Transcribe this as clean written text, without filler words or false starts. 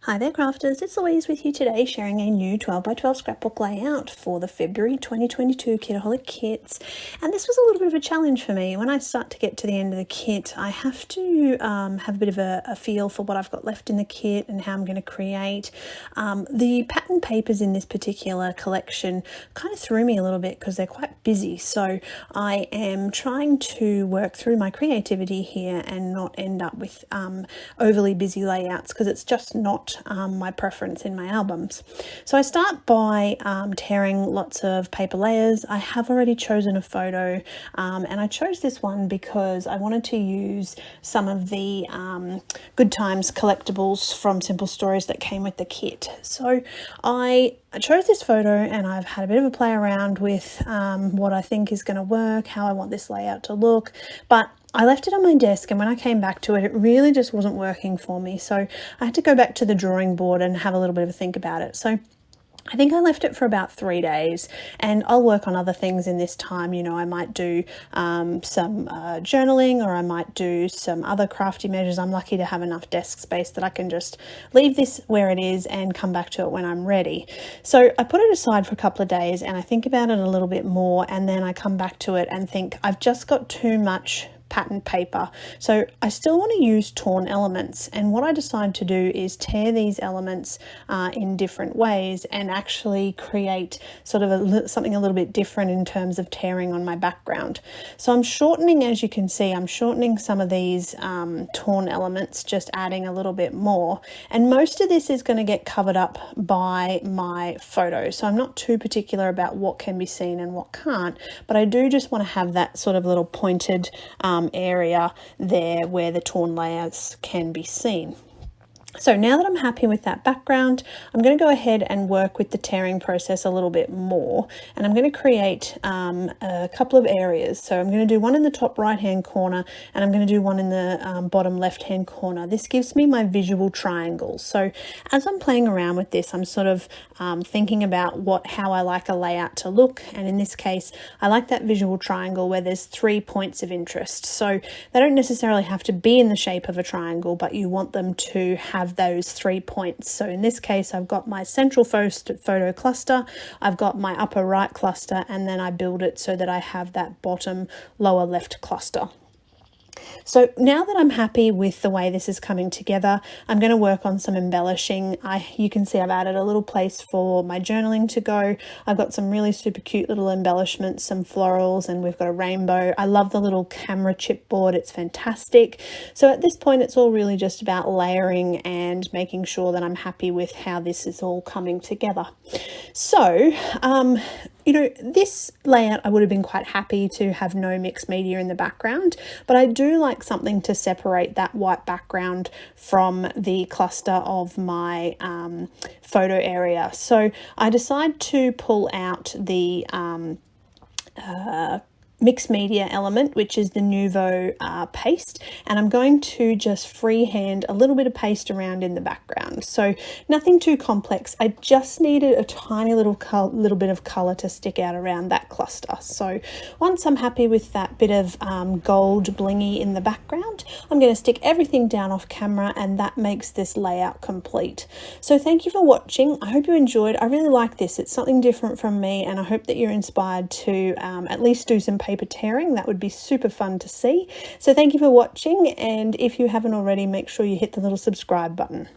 Hi there crafters, it's Louise with you today sharing a new 12 by 12 scrapbook layout for the February 2022 Kitaholic Kits. And this was a little bit of a challenge for me. When I start to get to the end of the kit, I have to have a bit of a feel for what I've got left in the kit and how I'm going to create. The pattern papers in this particular collection kind of threw me a little bit because they're quite busy. So I am trying to work through my creativity here and not end up with overly busy layouts because it's just not my preference in my albums. So I start by tearing lots of paper layers. I have already chosen a photo and I chose this one because I wanted to use some of the Good Times collectibles from Simple Stories that came with the kit. So I chose this photo and I've had a bit of a play around with what I think is going to work, how I want this layout to look, but I left it on my desk, and when I came back to it, it really just wasn't working for me. So I had to go back to the drawing board and have a little bit of a think about it. So I think I left it for about 3 days, and I'll work on other things in this time. You know, I might do some journaling, or I might do some other crafty measures. I'm lucky to have enough desk space that I can just leave this where it is and come back to it when I'm ready. So I put it aside for a couple of days and I think about it a little bit more, and then I come back to it and think I've just got too much pattern paper. So I still want to use torn elements, and what I decided to do is tear these elements in different ways and actually create sort of something a little bit different in terms of tearing on my background. So I'm shortening, as you can see, I'm shortening some of these torn elements, just adding a little bit more, and most of this is going to get covered up by my photo. So I'm not too particular about what can be seen and what can't, but I do just want to have that sort of little pointed area there where the torn layers can be seen. So now that I'm happy with that background, I'm going to go ahead and work with the tearing process a little bit more, and I'm going to create a couple of areas. So I'm going to do one in the top right hand corner, and I'm going to do one in the bottom left hand corner. This gives me my visual triangles. So as I'm playing around with this, I'm sort of thinking about how I like a layout to look, and in this case I like that visual triangle where there's 3 points of interest. So they don't necessarily have to be in the shape of a triangle, but you want them to have those 3 points. So in this case I've got my central photo cluster, I've got my upper right cluster, and then I build it so that I have that bottom lower left cluster. So now that I'm happy with the way this is coming together, I'm going to work on some embellishing. You can see I've added a little place for my journaling to go. I've got some really super cute little embellishments, some florals, and we've got a rainbow. I love the little camera chipboard. It's fantastic. So at this point, it's all really just about layering and making sure that I'm happy with how this is all coming together. So, you know, this layout, I would have been quite happy to have no mixed media in the background, but I do like something to separate that white background from the cluster of my photo area. So I decided to pull out the mixed media element, which is the Nuvo paste, and I'm going to just freehand a little bit of paste around in the background. So nothing too complex. I just needed a tiny little bit of color to stick out around that cluster. So once I'm happy with that bit of gold blingy in the background, I'm going to stick everything down off camera, and that makes this layout complete. So thank you for watching. I hope you enjoyed. I really like this. It's something different from me, and I hope that you're inspired to at least do some paper tearing. That would be super fun to see. So thank you for watching, and if you haven't already, make sure you hit the little subscribe button.